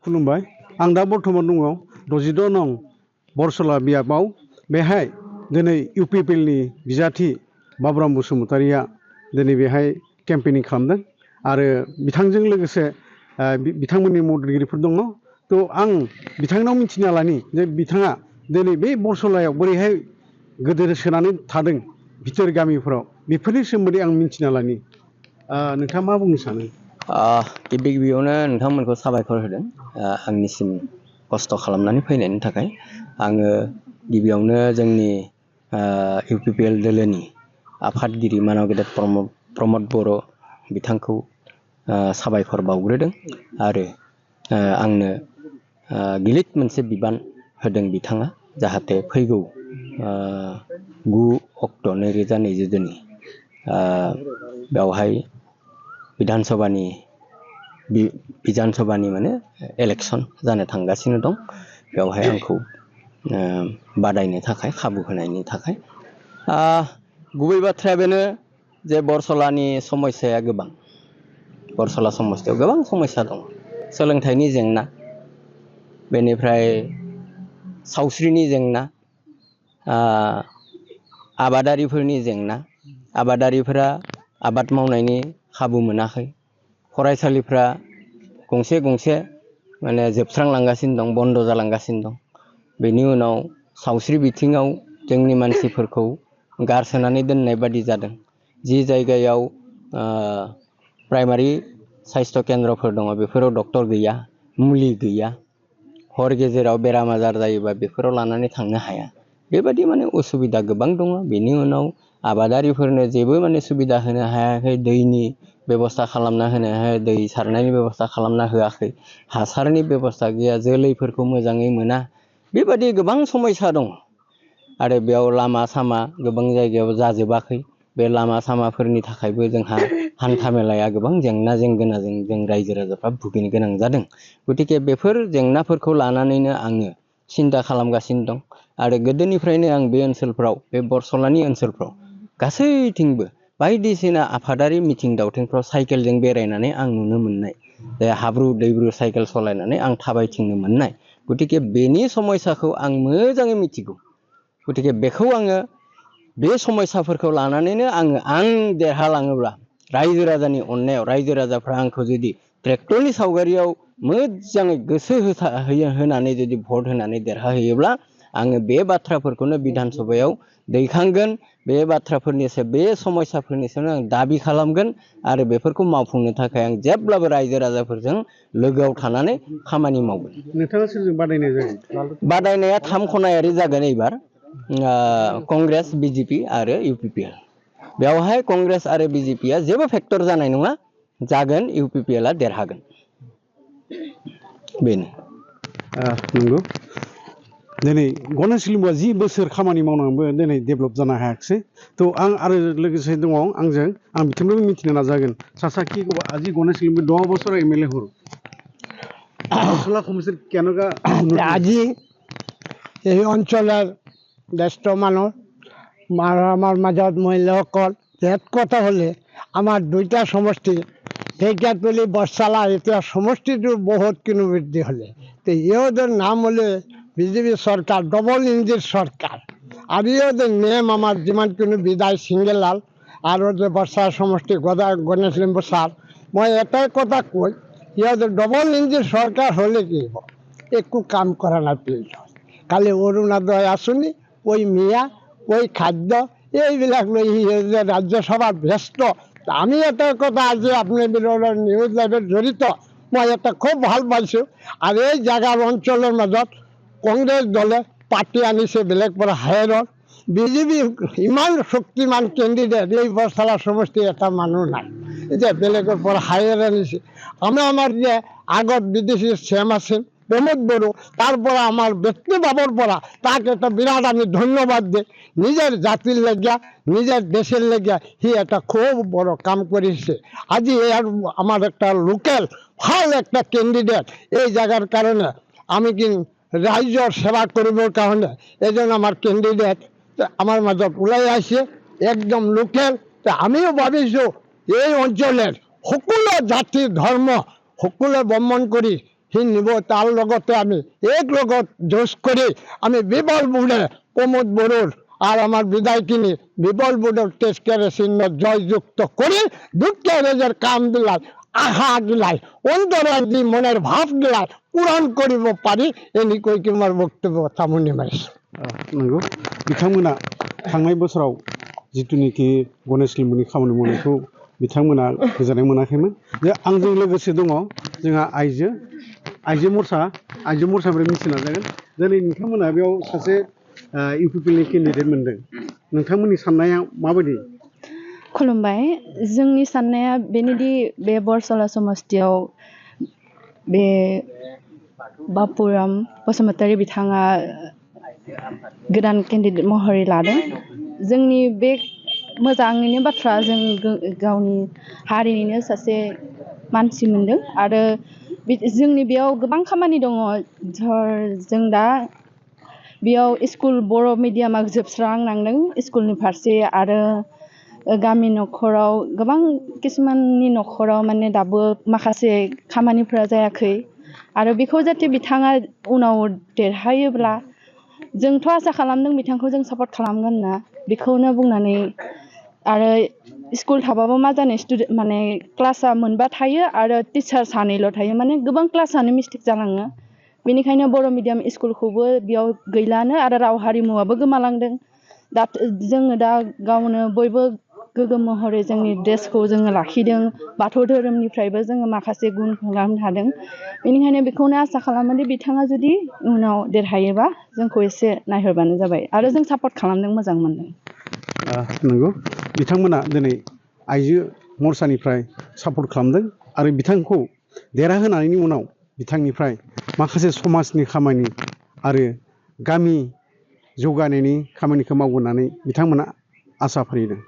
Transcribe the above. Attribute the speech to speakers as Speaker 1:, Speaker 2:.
Speaker 1: खुलुमबाय आं दा बर्थमान दङ 66 नं बरसला बियाबाव बेहाय दिनै इउपिपिएलनि बिजाथि बाबुराम बसुमतारिया दिनै बेहाय केम्पेनिं खालामदों आरो बिथांजों लोगोसे बिथांमोननि मददगिरिफोर दङ थ' आं बिथांनाव मिथिना लानि जे बिथाङा दिनै बे बरसलायाव बोरैहाय गोदोसोनानै थादों बिथोर गामिफोराव बेफोरनि सोमोन्दै आं मिथिना लानि नोंथाङा मा बुंनो सानो
Speaker 2: गिबि गिबियावनो नोंथांमोनखौ साबायखर होदों आंनिसिम खस्थ' खालामनानै फैनायनि थाखाय आङो गिबियावनो जोंनि इउपिपिएल दोलोनि आफादगिरि मानाव गेदेर प्रमद बर' बिथांखौ साबायखर बावग्रोदों आरो आंनो गिलिर मोनसे बिबान होदों बिथाङा जाहाथे फैगौ 9 अक्ट' 2022 बेवहाय बिधान सभानि माने इलेक्शन जानो थांगासिनो दं बेवहाय आंखौ बादायनो थाखाय खाबु होनायनि थाखाय गुबै बाथ्राया बेनो जे बरसलानि समस्याया गोबां बरसला समस्यायाव गोबां समस्या दं सोलोंथाइनि जेंना बेनिफ्राय सावस्रिनि जेंना आबादारिफोरनि जेंना आबादारिफोरा आबाद मावनायनि खाबु मोनाखै फरायसालिफ्रा गंसे गंसे माने जोबस्रांलांगासिनो दं बन्द जालांगासिनो दं बेनि उनाव सावस्रि बिथिङाव जोंनि मानसिफोरखौ गारसोनानै दोननाय बादि जादों जि जायगायाव प्राइमारि स्वास्थ्य केन्द्रफोर दङ बेफोराव डक्टर गैया मुलि गैया हर गेजेराव बेराम आजार जायोबा बेफोराव लानानै थांनो हाया बेबादि माने उसुबिदा गोबां दङ बेनि उनाव आबादारिफोरनो जेबो माने सुबिदा होनो हायाखै दैनि बेबस्था खालामना होनो हायाखै दै सारनायनि बेबस्था खालामना होआखै हासारनि बेबस्था गैया जोलैफोरखौ मोजाङै मोना बेबादि गोबां समस्या दङ आरो बेयाव लामा सामा गोबां जायगायाव जाजोबाखै बे लामा सामाफोरनि थाखायबो जोंहा हान्था मेलाया गोबां जेंना जेंगोनाजों जों रायजो राजाफ्रा भुगिनो गोनां जादों गतिके बेफोर जेंनाफोरखौ लानानैनो आङो सिन्था खालामगासिनो दं आरो गोदोनिफ्रायनो आं बे ओनसोलफ्राव बे बरसलानि ओनसोलफ्राव गासैथिंबो बायदिसिना आफादारि मिथिं दावथिंफ्राव साइकेलजों बेरायनानै आं नुनो मोननाय हाब्रु दैब्रु साइकेल सालायनानै आं थाबायथिंनो मोननाय गतिके बेनि समस्याखौ आं मोजाङै मिथिगौ गतिके बेखौ आङो बे समस्याफोरखौ लानानैनो आं देरहालाङोब्ला रायजो राजानि अननायाव रायजो राजाफ्रा आंखौ जुदि ट्रेक्टरनि सावगारियाव मोजाङै गोसो होनानै जुदि भट होनानै देरहाहैयोब्ला आङो बे बाथ्राफोरखौनो बिधान सभायाव दैखांगोन बे बाथ्राफोरनि बे समस्याफोरनि सायाव आं दाबि खालामगोन आरो बेफोरखौ मावफुंनो थाखाय आं जेब्लाबो रायजो राजाफोरजों लोगोआव थानानै खामानि मावगोन
Speaker 1: नोंथाङा सोरजों बादायनाय जागोन
Speaker 2: बादायनाया 3 खनायारि जागोन एबार कंग्रेस बिजेपि आरो इउपिपिएल बेवहाय कंग्रेस आरो बिजेपिया जेबो फेक्टर जानाय नङा जागोन इउपिपिएलआ देरहागोन बेनो
Speaker 1: नंगौ दिनै गणेश लिम्बुआ 10 बोसोर खामानि मावनानैबो दिनै डेभेलप जानो हायाखिसै थ' आं आरो लोगोसे दङ आंजों आं बिथांनिबो मिथिनो नाजागोन सासाकी আজি গণেশ লিম্বু 10 বছর এমএলএ হল বরসলা সমষ্টির কেনকা
Speaker 3: আজি এই অঞ্চলের জ্যেষ্ঠ মানুষ আমার মাজত মহিলাসকল এক কথা হলে আমার 2টা সমষ্টি ঢেকিয়াতলী বরসালা এতিয়া সমষ্টিটো বহুত কিনো বৃদ্ধি হলে তো ইহঁতৰ নাম হলে বিজেপি সরকার ডবল ইঞ্জিন সরকার আর ইহঁতৰ নেম আমার যিমান কিনো বিদায় সিঙ্গেলাল আর যে বর্ষা সমষ্টি গণেশ লিম্বু স্যার মই এটাই কথা কই ইহঁতৰ ডবল ইঞ্জিন সরকার হলে কি হব একো কাম করা না প্লিজ খালি অৰুণোদয় আঁচনি ওই মিয়া ওই খাদ্য এইবিলাক লৈ রাজ্যসভাত ব্যস্ত আমি এটা কথা আজি আপনার নিউজ লাইভের জড়িত মই এটা খুব ভাল পাইছোঁ আর এই জায়গার অঞ্চলের মাজত কংগ্রেস দলে পার্টি আনিছে বেলেগ পৰা হায়াৰৰ বিজেপি ইমান শক্তিমান কেন্ডিডেট এই বৰসলা সমষ্টি এটা মানুহ নাই এতিয়া বেলেগৰ পৰা হায়াৰ আনিছে আমাৰ যে আগত বিদেশী চেম আছিল প্রমোদ বড়ো তারপর আমার ব্যক্তিভাবের পরা তাকে একটা বিরাট আমি ধন্যবাদ দিই নিজের জাতির লেগিয়া নিজের দেশের লেগিয়া হি একটা খুব বড় কাম করেছে আজি আমার একটা লোকাল ভাল একটা ক্যান্ডিডেট এই জায়গার কারণে আমি কি রাজ্যর সেবা করিবার কারণে এজন আমার ক্যান্ডিডেট আমার মাজত ওলাই আসে একদম লোকাল আমিও ভাবিছো এই অঞ্চলের সকলো জাতি ধর্ম সকলে বর্মন করি সি নিব তাৰ লগতে আমি এক লগত যুঁজ কৰি আমি বিবল বোৰে প্ৰমোদ বড়োৰ আর আমার বিদায়কিনী বিবল বোর্ডের তেজকেরে চিহ্ন জয়যুক্ত করে দুঃখে রেজের কাম দিলাই আশা গিলাই অন্তরের দি মনের ভাব গিলাই পূরণ করিব পারি এনি কই কি আমার বক্তব্য থামুনি মারিস
Speaker 1: नंगौ बिथांमोना थांनाय बोसोराव जिथुनिखि गणेश लिम्बुनि खामानि मावनायखौ बिथांमोना गोजोननाय मोनाखैमोन जे आंजों लोगोसे दङ जोंहा आइजो मर्चानिफ्राय मिथिना जागोन दिनै नोंथांमोना बेयाव सासे इउपिपिएलनि केन्डिडेट मोनदों नोंथांमोननि साननाया माबायदि
Speaker 4: खुलुमबाय जोंनि साननाया बेनोदि बे बरसला समस्तियाव बे बापुराम बसुमतारी बिथाङा गोदान केन्डिडेट महरै लादों जोंनि बे मोजाङैनो बाथ्रा जों गावनि हारिनिनो सासे मानसि मोनदों आरो जोंनि बेयाव गोबां खामानि दङ जों दा बेयाव स्कुल बर' मिडियामा जोबस्रांलांदों स्कुलनि फारसे आरो गामि नखराव गोबां किसुमाननि नखराव माने दाबो माखासे खामानिफोरा जायाखै आरो बेखौ जाहाथे बिथाङा उनाव देरहायोब्ला जोंथ' आसा खालामदों बिथांखौ जों सापर्ट खालामगोन होनना बेखौनो बुंनानै आरो स्कुल थाबाबो मा जानो स्टुडेन्ट माने क्लासा मोनबा थायो आरो टिचार सानैल' थायो माने गोबां क्लासानो मिस्टेक जालाङो बेनिखायनो बर' मिडियाम स्कुलखौबो बेयाव गैलानो आरो राव हारिमुवाबो गोमालांदों दा जोङो दा गावनो बयबो गोग्गो महरै जोंनि ड्रेसखौ जोङो लाखिदों बाथौ धोरोमनिफ्रायबो जोङो माखासे गुन खालामनो हादों बेनिखायनो बेखौनो आसा खालामो दि बिथाङा जुदि उनाव देरहायोबा जोंखौ एसे नायहरबानो जाबाय आरो जों सापर्ट खालामदों मोजां मोनदों
Speaker 1: नंगौ बिथांमोना दिनै आइजो मर्चानिफ्राय सापर्ट खालामदों आरो बिथांखौ देरहाहोनायनि उनाव बिथांनिफ्राय माखासे समाजनि खामानि आरो गामि जौगानायनि खामानिखौ मावगोन होननानै बिथांमोना आसा फारिदों